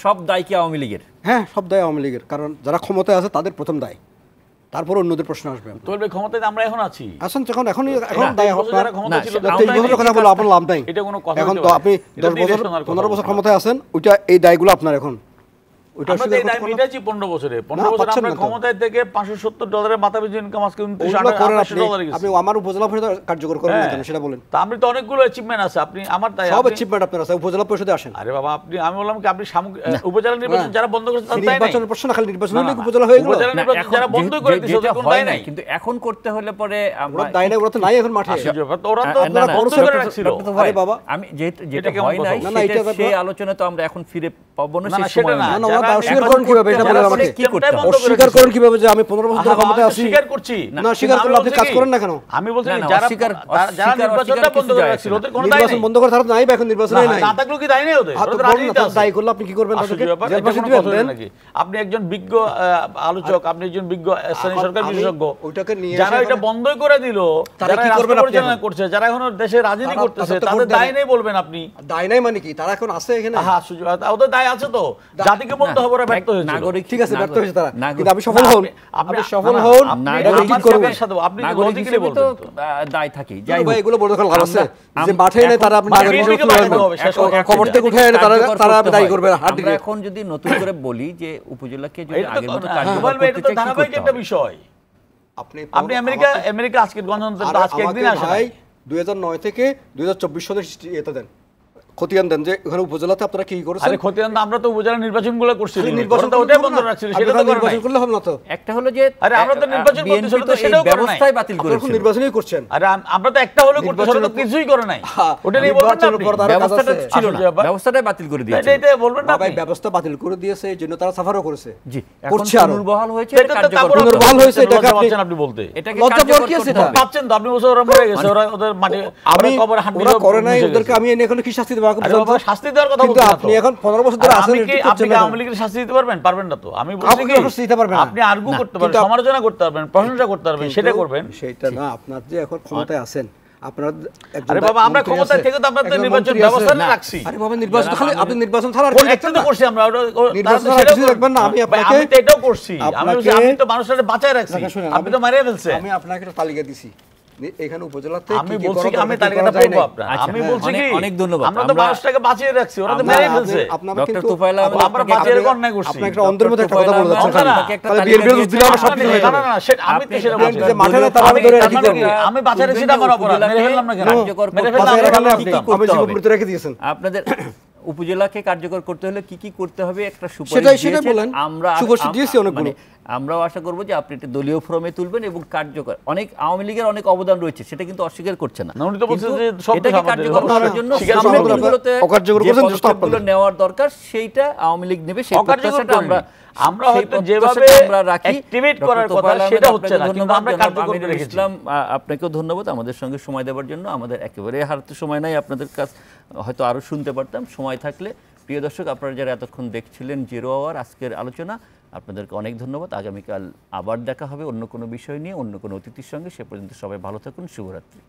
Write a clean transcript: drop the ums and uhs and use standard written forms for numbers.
সব দায় কি আওয়ামী লীগের? হ্যাঁ, সব দায় আওয়ামী লীগের, কারণ যারা ক্ষমতায় আছে তাদের প্রথম দায়, তারপর অন্যদের প্রশ্ন আসবে। তবে ক্ষমতায় আমরা এখন আছি, আসেন যখন এখন দায় আপনার 23 বছর কথা বলো আপনার লাভ নাই। এটা কোনো কথা এখন তো আপনি 10 বছর 15 বছর ক্ষমতায় আছেন, ওইটা এই দায়গুলো আপনার এখন আমরা তো এই দায় মিটাইছি 15 বছরে। 15 বছর আমরা ক্ষমতায় থেকে $570 মাথাপিছু ইনকাম আজকে $29,800 গেছে। আপনি আমার উপজেলা পরিষদ কার্যকর করেন না কেন সেটা বলেন। তা আমি তো অনেকগুলো অ্যাচিভমেন্ট আছে, আপনি আমার তাই সব অ্যাচিভমেন্ট আপনার আছে, উপজেলা পরিষদে আসেন। আরে বাবা, আমি বললাম কি আপনি উপজেলা নির্বাচন যারা বন্ধ করেছে তাই নাই। নির্বাচনের প্রশ্ন না, খালি নির্বাচন হলে উপজেলা হয়ে গেল। উপজেলা নির্বাচন যারা বন্ধ করে দিয়েছে ওদের কোনো দায় নাই, কিন্তু এখন করতে হলে পরে আমরা দায় নাই, ওরা তো নাই এখন মাঠে। ওরা তো বন্ধ করে রাখছিল। আরে বাবা, আমি যেটা হয় নাই সেই আলোচনা তো আমরা এখন ফিরে পাবো না, সেই সেটা সময় না। না, ওরা অস্বীকার করেন কিভাবে এটা বলেন আমাকে। কি করতে হবে? অস্বীকার করেন কিভাবে যে আমি 15 বছর ধরে ক্ষমতায় আছি? স্বীকার করছি না, স্বীকার করলে আপনি কাজ করেন না কেন? আমি বলছি যারা নির্বাচনটা বন্ধ করে রাখছিল ওদের কোনো দায় নির্বাচন নেই। বন্ধ করে তারা নাই, এখন নির্বাচন নাই। না থাকলেও কি দায় নেই ওদের? ওদের রাজনীতি আছে। দায় করলে আপনি কি করবেন? তাদেরকে জেলবাসী দিবেন নাকি? আপনি একজন বিজ্ঞ আলোচক, আপনি একজন বিজ্ঞ স্থানীয় সরকার বিশেষজ্ঞ, ওইটাকে নিয়ে যারা এটা বন্ধ করে দিল, যারা কি করবেন পরিচালনা করছে, যারা এখন দেশে রাজনীতি করতেছে, তাদের দায় নেই বলবেন আপনি? দায় নাই মানে কি? তারা এখন আছে এখানে। হ্যাঁ, ওদের দায় আছে তো। জাতিকে বলতে হবে ওরা ব্যর্থ হয়েছে। নাগরিক ঠিক আছে, ব্যর্থ হয়েছে তারা, কিন্তু আপনি সফল হন। আপনি সফল হন, এটা ঠিক করবেন। আপনি লজিক্যালি বলবেন তো দায় থাকে। যাই হোক, এগুলো বড় কথা লাভ আছে যে মাঠে নাই তারা আপনি নাগরিক খবর থেকে উঠে এনে তারা দায়ী করবে। আমরা এখন যদি নতুন করে বলি যে উপজেলাকে যদি আগের মতো কার্যকর এটা তো করতে চাই, ধারাবাহিক একটা বিষয়। আপনি আমেরিকা আজকে গণতন্ত্র আজকে একদিন আসে ভাই 2009 থেকে 2024 সালের এটা দেন, খতিয়ান দেন যে এখানে উপজেলাতে আপনারা কি করেছেন। আরে খতিয়ান তো আমরা তো উপজেলা নির্বাচনগুলো করছি, নির্বাচন তো ওটাই বন্ধ রাখছিল, সেটা তো নির্বাচন করলে হবে না তো। একটা হলো যে আরে আমরা তো নির্বাচন করতে ছিল তো সেটাও করে নাই, ব্যবস্থাই বাতিল করেছে। নির্বাচনই করছেন। আরে আমরা তো একটা হলো করতে ছিল, তো কিছুই করে নাই। ওটা নিয়ে বলবেন না আপনি? ব্যবস্থাটা ছিল না, ব্যবস্থাটাই বাতিল করে দিয়েছে। এটা বলবেন না ভাই, আপনি? ব্যবস্থা বাতিল করে দিয়েছে এই জন্য তারা সাফারও করেছে। জি, করছে আরো পুনর্বহাল হয়েছে, এটা তো তারপর পুনর্বহাল হয়েছে, এটাকে আপনি বলতে এটাকে লজ্জা পাওয়ার কি আছে? এটা পাচ্ছেন তো আপনি বছর ওরা মরে গেছে, ওরা ওদের মাটি আমি কবর হাঁটনি ওরা করে নাই, ওদেরকে আমি এনে এখন কি শাস্তি দেব? আরে বাবা, শাস্তি দেওয়ার কথা কিন্তু বলছেন না আপনি তো। এখন 15 বছর ধরে আছেন, আপনি কি আওয়ামী লীগের শাস্তি দিতে পারবেন? পারবেন না তো। আমি বলছি আপনি কি শাস্তি দিতে পারবেন না। আপনি আর্গু করতে পারবেন, সমালোচনা করতে পারবেন, প্রশংসা করতে পারবেন, সেটা করবেন। সেটা না, আপনার যে এখন ক্ষমতায় আছেন, আপনার আরে বাবা, আমরা ক্ষমতায় থেকে তো আপনাদের নির্বাচন ব্যবস্থা রাখছি। আরে বাবা, নির্বাচন খালি আপনি নির্বাচন ছাড়া আর কোন কি একটা তো করছি আমরা, নির্বাচন ছাড়া কিছু দেখবেন না। আমি আপনাকে আমি তো এটাও করছি, আমি বলছি আপনি তো মানুষটাকে বাঁচায় রাখছি, আপনি তো মারিয়ে ফেলছেন। আমি আপনাকে একটা তালিকা দিছি এখানে উপজেলাতে আমি বলছি কি, আমি তালিকাটা পড়বো আপনার। আমি বলছি কি, অনেক ধন্যবাদ। আমরা তো মানুষটাকে বাঁচিয়ে রাখছি, ওরা তো মেরে ফেলছে। ডক্টর তুফাইল আহমেদ, আমরা বাঁচিয়ে রেখে অন্যায় করছি। আপনি একটা অন্ধের মধ্যে একটা কথা বলে যাচ্ছেন। তাহলে বিএনপির দোষ দিলে আমরা সব কিছু হয়ে যাবে। না, সেটা আমি তো সেটা বলছি। যে মাঠে তারা আমি ধরে রাখি করব। আমি বাঁচিয়ে রেখেছি, এটা আমার অপরাধ। মেরে ফেললাম না কেন? মেরে বাঁচিয়ে রাখলে ফেললাম আপনি আমি জীবন মৃত্যু রেখে দিয়েছেন। আপনাদের উপজেলাকে কার্যকর করতে হলে কি কি করতে হবে একটা সেটাই বলেন। আমরা সুপারিশ দিয়েছি অনেকগুলো। আমরাও আশা করবো যে আপনি এটা দলীয় ফর্মে তুলবেন এবং কার্যকর। অনেক আওয়ামী লীগের অনেক অবদান রয়েছে, সেটা কিন্তু অস্বীকার করছে না। এটাকে কার্যকর করার জন্য যে নেওয়ার দরকার সেইটা আওয়ামী লীগ নেবে, সেই প্রত্যাশাটা আমরা হয়তো যেভাবে অ্যাক্টিভেট করার কথা সেটা হচ্ছে না, কিন্তু আমরা কার্যকর করে রেখেছি। আপনাকেও ধন্যবাদ আমাদের সঙ্গে সময় দেওয়ার জন্য। আমাদের একেবারে হাতে সময় নাই, আপনাদের কাছ হয়তো আরো শুনতে পারতাম সময় থাকলে। প্রিয় দর্শক, আপনারা যারা এতক্ষণ দেখছিলেন জিরো আওয়ার আজকের আলোচনা, আপনাদেরকে অনেক ধন্যবাদ। আগামীকাল আবার দেখা হবে অন্য কোনো বিষয় নিয়ে, অন্য কোনো অতিথির সঙ্গে। সে পর্যন্ত সবাই ভালো থাকুন। শুভরাত্রি।